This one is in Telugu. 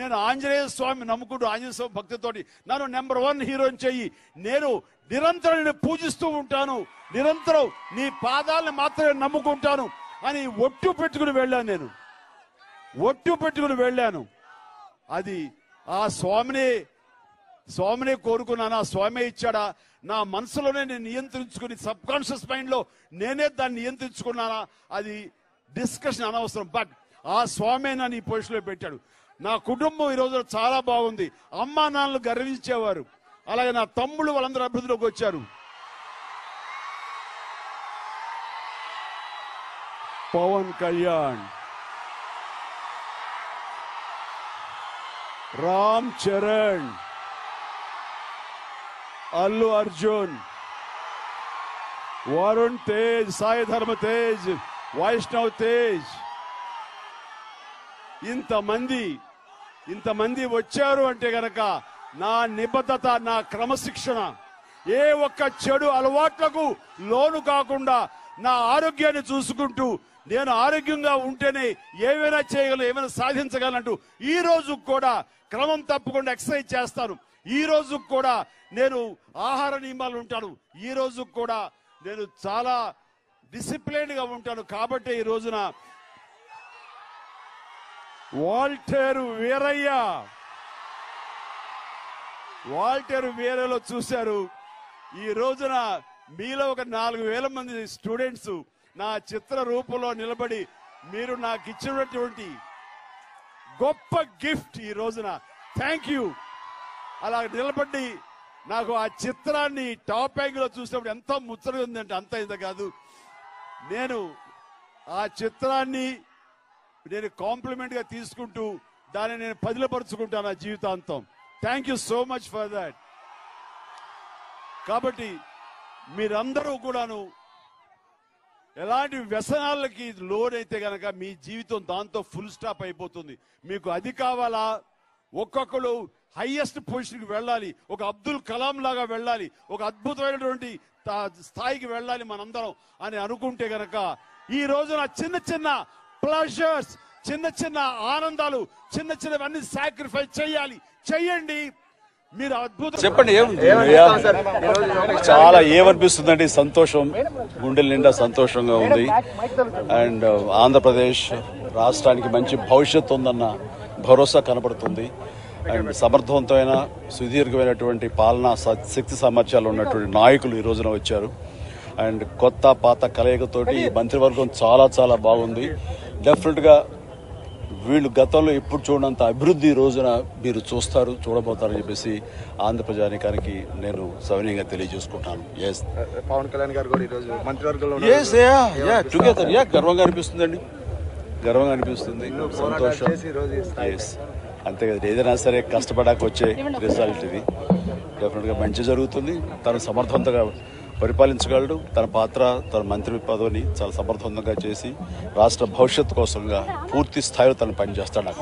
నేను ఆంజనేయ స్వామి నమ్ముకుంటూ ఆంజనేయ స్వామి భక్తితోటి నన్ను నెంబర్ 1 హీరోని చెయ్యి, నేను నిరంతరం నేను పూజిస్తూ ఉంటాను, నిరంతరం నీ పాదాలను మాత్రమే నమ్ముకుంటాను అని ఒట్టు పెట్టుకుని వెళ్ళాను. నేను ఒట్టు పెట్టుకుని వెళ్ళాను. అది ఆ స్వామినే కోరుకున్నాను. ఆ స్వామి ఇచ్చాడా? నా మనసులోనే నేను నియంత్రించుకుని సబ్ కాన్షియస్ మైండ్ లో నేనే దాన్ని నియంత్రించుకున్నానా? అది డిస్కషన్ అనవసరం. బట్ ఆ స్వామి నన్ను ఈ పొజిషన్లో పెట్టాడు. నా కుటుంబం ఈ రోజు చాలా బాగుంది. అమ్మా నాన్నలు గర్వించేవారు, అలాగే నా తమ్ముళ్ళు వాళ్ళందరూ అభివృద్ధిలోకి వచ్చారు. పవన్ కళ్యాణ్, రామ్ చరణ్, అల్లు అర్జున్, వరుణ్ తేజ్, సాయి ధర్మ తేజ్, వైష్ణవ్ తేజ్, ఇంతమంది వచ్చారు అంటే గనక నా నిబద్ధత, నా క్రమశిక్షణ, ఏ ఒక్క చెడు అలవాట్లకు లోను కాకుండా నా ఆరోగ్యాన్ని చూసుకుంటూ నేను ఆరోగ్యంగా ఉంటేనే ఏమైనా చేయగలను, ఏమైనా సాధించగలంటూ ఈ రోజు కూడా క్రమం తప్పకుండా ఎక్సర్సైజ్ చేస్తాను. ఈ రోజు కూడా నేను ఆహార నియమాలు ఉంటాను. ఈ రోజు కూడా నేను చాలా డిసిప్లైన్ గా ఉంటాను. కాబట్టి ఈ రోజున వాల్టర్ వీరయ్యలో చూశారు. ఈ రోజున మీలో ఒక 4,000 మంది స్టూడెంట్స్ నా చిత్ర రూపంలో నిలబడి మీరు నాకు ఇచ్చినటువంటి గొప్ప గిఫ్ట్ ఈ రోజున. Thank you. అలా నిలబడి నాకు ఆ చిత్రాన్ని టాప్ యాంగిల్ లో చూసినప్పుడు ఎంత ముచ్చటగా ఉందంటే అంత ఇంత కాదు. నేను ఆ చిత్రాన్ని నేను కాంప్లిమెంట్ గా తీసుకుంటూ దాన్ని నేను పదిలపరుచుకుంటాను నా జీవితాంతం. Thank you so much for that. కాబట్టి మీరందరూ కూడాను ఎలాంటి వ్యసనాలకి లోనైతే గనక మీ జీవితం దాంతో ఫుల్ స్టాప్ అయిపోతుంది. మీకు అది కావాలా? ఒక్కొక్కరు హైయెస్ట్ పొజిషన్కి వెళ్ళాలి, ఒక అబ్దుల్ కలాం లాగా వెళ్ళాలి, ఒక అద్భుతమైనటువంటి స్థాయికి వెళ్ళాలి మనందరం అని అనుకుంటే గనక ఈ రోజున చిన్న చిన్న ప్లెజర్స్, చిన్న చిన్న ఆనందాలు, చిన్నవన్నీ సాక్రిఫైస్ చెయ్యండి. మీరు అద్భుతం. చెప్పండి. చాలా ఏమనిపిస్తుందండి, సంతోషం, గుండెల నిండా సంతోషంగా ఉంది. అండ్ ఆంధ్రప్రదేశ్ రాష్ట్రానికి మంచి భవిష్యత్తు ఉందన్న భరోసా కనబడుతుంది. అండ్ సమర్థవంతమైన సుదీర్ఘమైనటువంటి పాలనా శక్తి సామర్థ్యాలు ఉన్నటువంటి నాయకులు ఈ రోజున వచ్చారు. అండ్ కొత్త పాత కలయికతోటి ఈ మంత్రివర్గం చాలా బాగుంది. డెఫినెట్గా వీళ్ళు గతంలో ఎప్పుడు చూడనంత అభివృద్ధి ఈ రోజున మీరు చూడబోతారని చెప్పేసి ఆంధ్ర ప్రజానికానికి నేను సవినయంగా తెలియజేసుకుంటాను. పవన్ కళ్యాణ్ గారు కూడా ఈరోజు మంత్రివర్గంలో టుగెదర్ గర్వంగా అనిపిస్తుందండి, గర్వంగా అనిపిస్తుంది, సంతోషం. అంతే కదా, ఏదైనా సరే కష్టపడాక వచ్చే రిజల్ట్ ఇది. డెఫినెట్గా మంచి జరుగుతుంది. తను సమర్థవంతంగా పరిపాలించగలడు. తన పాత్ర, తన మంత్రి పదవిని చాలా సమర్థవంతంగా చేసి రాష్ట్ర భవిష్యత్తు కోసంగా పూర్తి స్థాయిలో తను పనిచేస్తాడు.